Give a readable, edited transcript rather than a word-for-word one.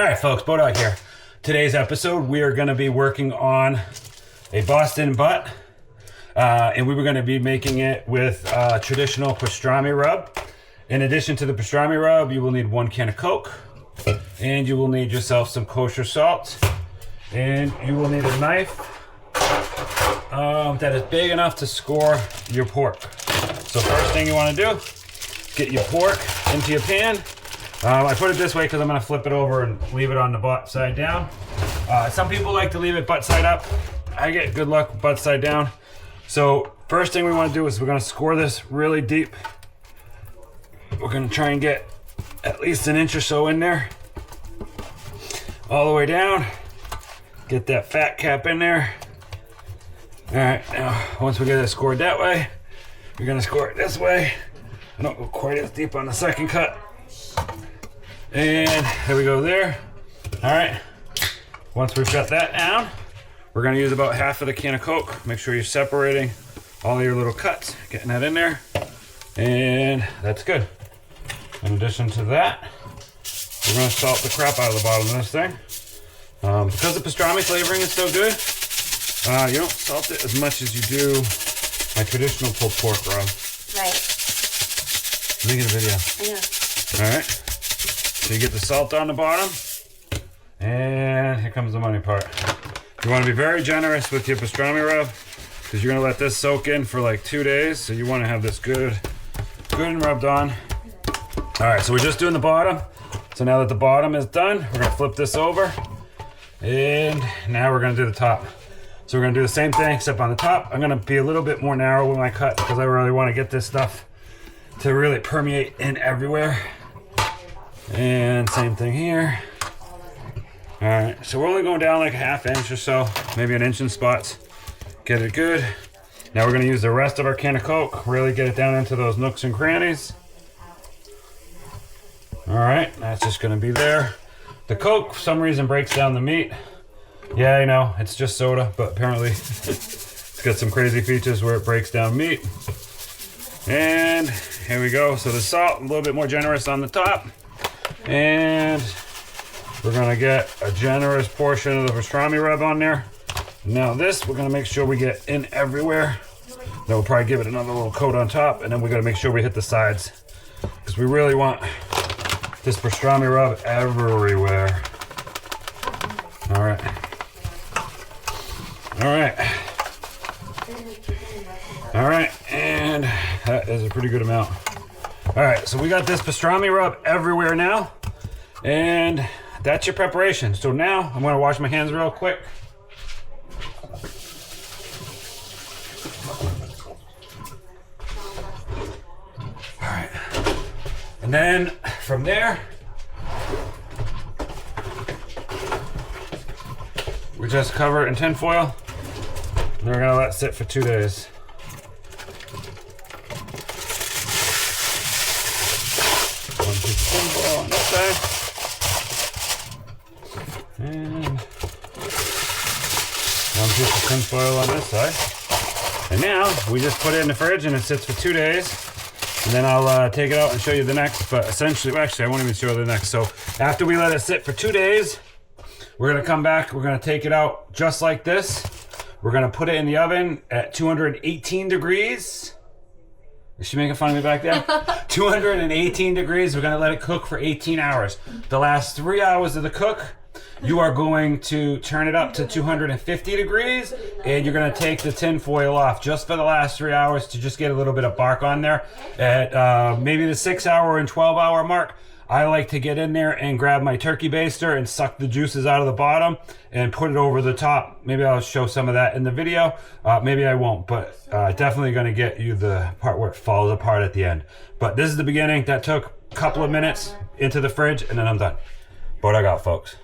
Alright folks, Beaudog here. Today's episode we are going to be working on a Boston butt. And we were going to be making it with traditional pastrami rub. In addition to the pastrami rub, you will need 1 can of Coke. And you will need yourself some kosher salt. And you will need a knife that is big enough to score your pork. So first thing you want to do, get your pork into your pan. I put it this way because I'm going to flip it over and leave it on the butt side down. Some people like to leave it butt side up. I get good luck butt side down. So first thing we want to do is we're going to score this really deep. We're going to try and get at least an inch or so in there. All the way down. Get that fat cap in there. Alright, now once we get it scored that way, we're going to score it this way. I don't go quite as deep on the second cut. And here we go there. Alright, once we've got that down, we're going to use about half of the can of Coke. Make sure you're separating all your little cuts, getting that in there. And that's good. In addition to that, we're going to salt the crap out of the bottom of this thing. Because the pastrami flavoring is so good, you don't salt it as much as you do my traditional pulled pork rub. Right. Making a video. I know. Alright. So you get the salt on the bottom. And here comes the money part. You want to be very generous with your pastrami rub because you're going to let this soak in for like 2 days. So you want to have this good and rubbed on. Alright, so we're just doing the bottom. So now that the bottom is done, we're going to flip this over. And now we're going to do the top. So we're going to do the same thing except on the top. I'm going to be a little bit more narrow with my cut because I really want to get this stuff to really permeate in everywhere. And same thing here. Alright, so we're only going down like a ½ inch or so, maybe an inch in spots. Get it good. Now we're going to use the rest of our can of Coke, really get it down into those nooks and crannies. Alright, that's just going to be there. The Coke, for some reason, breaks down the meat. Yeah, I know, it's just soda, but apparently it's got some crazy features where it breaks down meat. And here we go. So the salt, a little bit more generous on the top. And we're going to get a generous portion of the pastrami rub on there. Now this, we're going to make sure we get in everywhere. Then we'll probably give it another little coat on top. And then we got to make sure we hit the sides. Because we really want this pastrami rub everywhere. Alright. Alright. Alright, and that is a pretty good amount. Alright, so we got this pastrami rub everywhere now. And that's your preparation. So now I'm going to wash my hands real quick. Alright. And then from there, we just cover it in tin foil. And we're going to let it sit for 2 days. One piece of tin foil on this side. And one piece of tin foil on this side. And now we just put it in the fridge and it sits for 2 days. And then I'll take it out and show you the next. But essentially, well, actually I won't even show you the next. So after we let it sit for 2 days, we're going to come back. We're going to take it out just like this. We're going to put it in the oven at 218 degrees. Is she making fun of me back there? 218 degrees. We're going to let it cook for 18 hours. The last 3 hours of the cook, you are going to turn it up to 250 degrees. And you're going to take the tin foil off just for the last 3 hours to just get a little bit of bark on there. At maybe the 6 hour and 12 hour mark, I like to get in there and grab my turkey baster and suck the juices out of the bottom and put it over the top. Maybe I'll show some of that in the video. Maybe I won't, but definitely going to get you the part where it falls apart at the end. But this is the beginning. That took a couple of minutes into the fridge, and then I'm done. Beaudog out, folks.